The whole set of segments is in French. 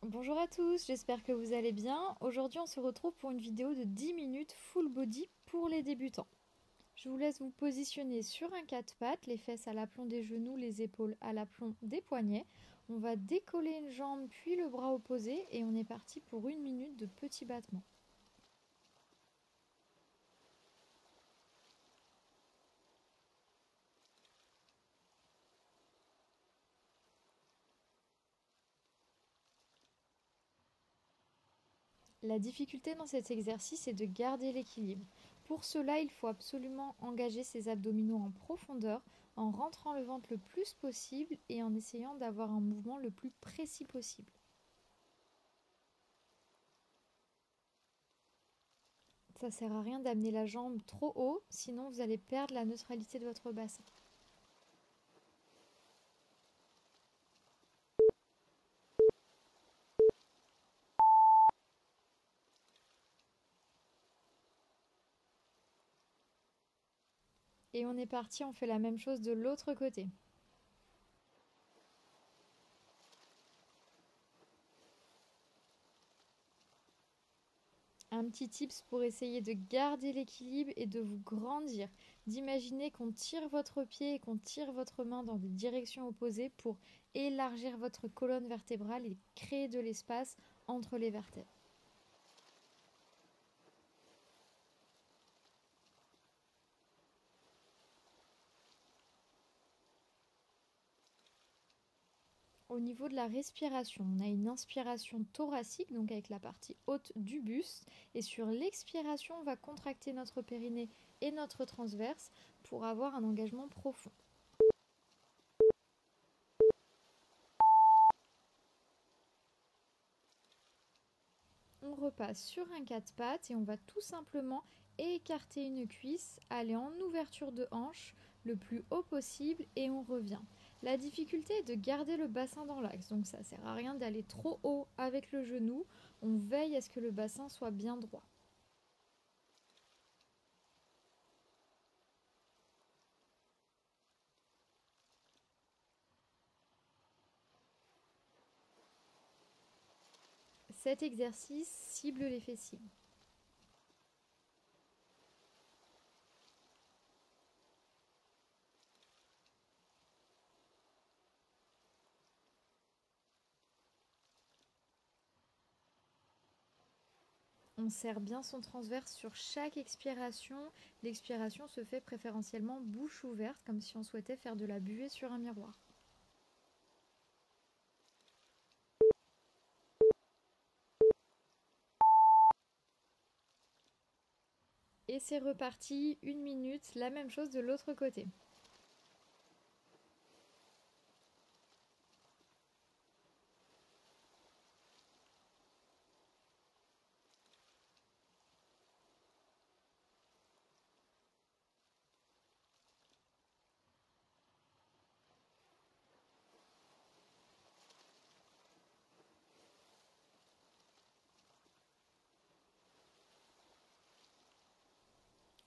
Bonjour à tous, j'espère que vous allez bien. Aujourd'hui, on se retrouve pour une vidéo de 10 minutes full body pour les débutants. Je vous laisse vous positionner sur un quatre pattes, les fesses à l'aplomb des genoux, les épaules à l'aplomb des poignets. On va décoller une jambe puis le bras opposé et on est parti pour une minute de petits battements. La difficulté dans cet exercice est de garder l'équilibre. Pour cela, il faut absolument engager ses abdominaux en profondeur en rentrant le ventre le plus possible et en essayant d'avoir un mouvement le plus précis possible. Ça sert à rien d'amener la jambe trop haut, sinon vous allez perdre la neutralité de votre bassin. Et on est parti, on fait la même chose de l'autre côté. Un petit tips pour essayer de garder l'équilibre et de vous grandir. D'imaginer qu'on tire votre pied et qu'on tire votre main dans des directions opposées pour élargir votre colonne vertébrale et créer de l'espace entre les vertèbres. Au niveau de la respiration, on a une inspiration thoracique, donc avec la partie haute du buste, et sur l'expiration, on va contracter notre périnée et notre transverse pour avoir un engagement profond. On repasse sur un quatre pattes et on va tout simplement écarter une cuisse, aller en ouverture de hanche le plus haut possible et on revient. La difficulté est de garder le bassin dans l'axe, donc ça sert à rien d'aller trop haut avec le genou. On veille à ce que le bassin soit bien droit. Cet exercice cible les fessiers. On serre bien son transverse sur chaque expiration. L'expiration se fait préférentiellement bouche ouverte, comme si on souhaitait faire de la buée sur un miroir. Et c'est reparti, une minute, la même chose de l'autre côté.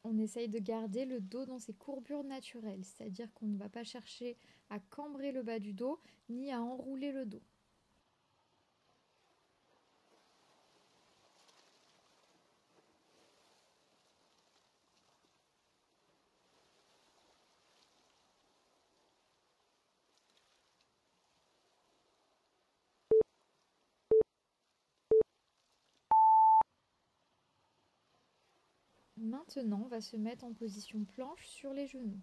On essaye de garder le dos dans ses courbures naturelles, c'est-à-dire qu'on ne va pas chercher à cambrer le bas du dos ni à enrouler le dos. Maintenant, on va se mettre en position planche sur les genoux.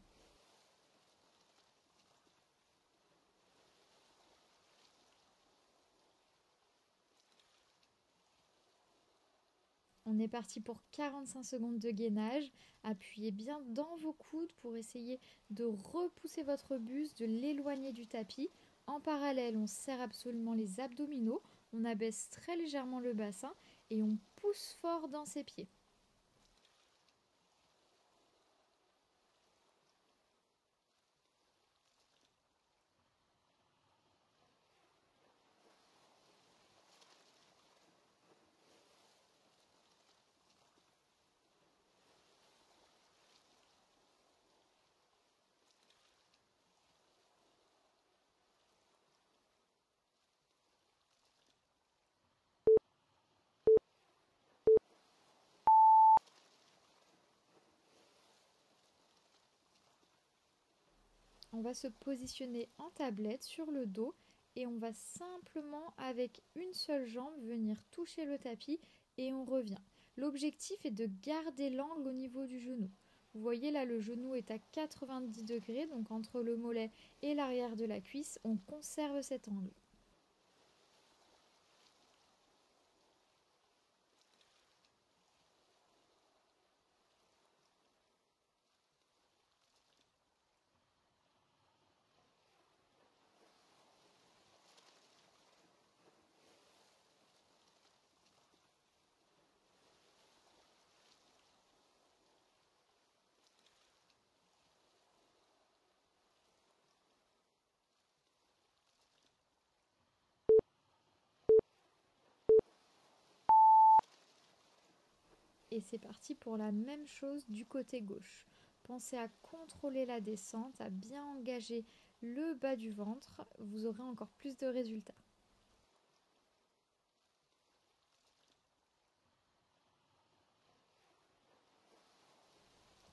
On est parti pour 45 secondes de gainage. Appuyez bien dans vos coudes pour essayer de repousser votre buste, de l'éloigner du tapis. En parallèle, on serre absolument les abdominaux, on abaisse très légèrement le bassin et on pousse fort dans ses pieds. On va se positionner en tablette sur le dos et on va simplement avec une seule jambe venir toucher le tapis et on revient. L'objectif est de garder l'angle au niveau du genou. Vous voyez là, le genou est à 90 degrés, donc entre le mollet et l'arrière de la cuisse, on conserve cet angle. Et c'est parti pour la même chose du côté gauche. Pensez à contrôler la descente, à bien engager le bas du ventre, vous aurez encore plus de résultats.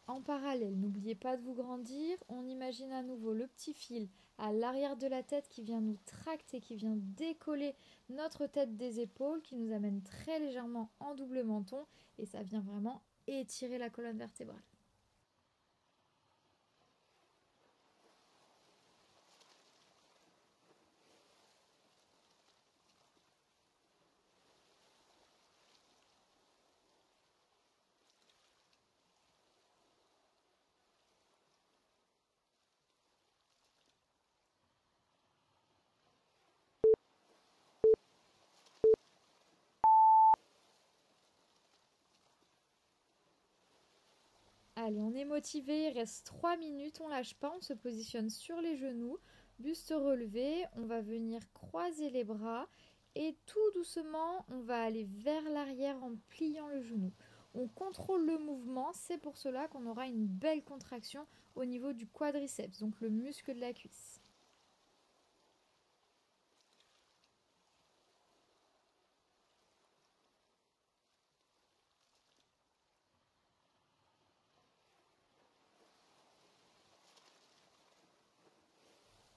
En parallèle, n'oubliez pas de vous grandir. On imagine à nouveau le petit fil à l'arrière de la tête qui vient nous tracter, qui vient décoller notre tête des épaules, qui nous amène très légèrement en double menton et ça vient vraiment étirer la colonne vertébrale. Allez, on est motivé, il reste 3 minutes, on lâche pas, on se positionne sur les genoux, buste relevé, on va venir croiser les bras et tout doucement, on va aller vers l'arrière en pliant le genou. On contrôle le mouvement, c'est pour cela qu'on aura une belle contraction au niveau du quadriceps, donc le muscle de la cuisse.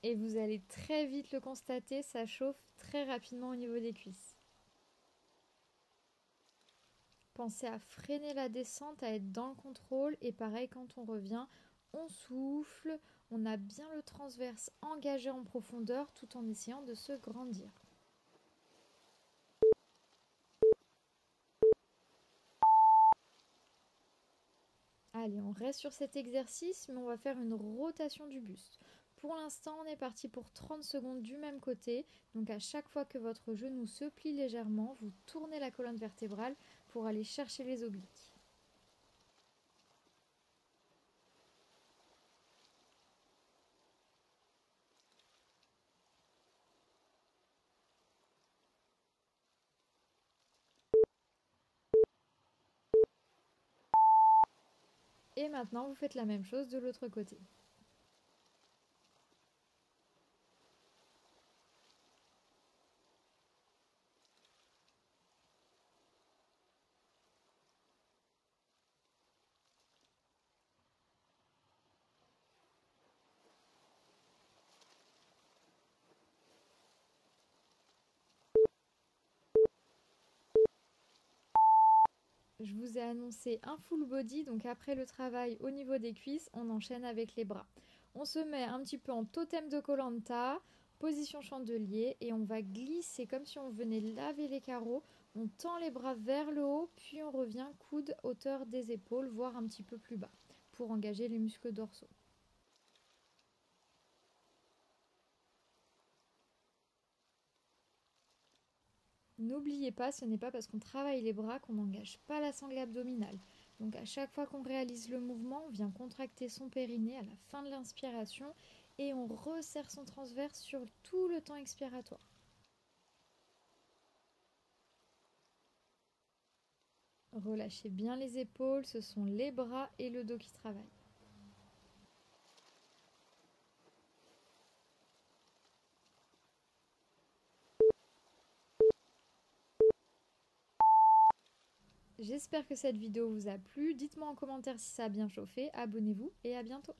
Et vous allez très vite le constater, ça chauffe très rapidement au niveau des cuisses. Pensez à freiner la descente, à être dans le contrôle et pareil quand on revient, on souffle, on a bien le transverse engagé en profondeur tout en essayant de se grandir. Allez, on reste sur cet exercice mais on va faire une rotation du buste. Pour l'instant, on est parti pour 30 secondes du même côté. Donc à chaque fois que votre genou se plie légèrement, vous tournez la colonne vertébrale pour aller chercher les obliques. Et maintenant, vous faites la même chose de l'autre côté. Je vous ai annoncé un full body, donc après le travail au niveau des cuisses, on enchaîne avec les bras. On se met un petit peu en totem de koh lanta, position chandelier, et on va glisser comme si on venait laver les carreaux. On tend les bras vers le haut, puis on revient coude hauteur des épaules, voire un petit peu plus bas, pour engager les muscles dorsaux. N'oubliez pas, ce n'est pas parce qu'on travaille les bras qu'on n'engage pas la sangle abdominale. Donc à chaque fois qu'on réalise le mouvement, on vient contracter son périnée à la fin de l'inspiration et on resserre son transverse sur tout le temps expiratoire. Relâchez bien les épaules, ce sont les bras et le dos qui travaillent. J'espère que cette vidéo vous a plu. Dites-moi en commentaire si ça a bien chauffé. Abonnez-vous et à bientôt.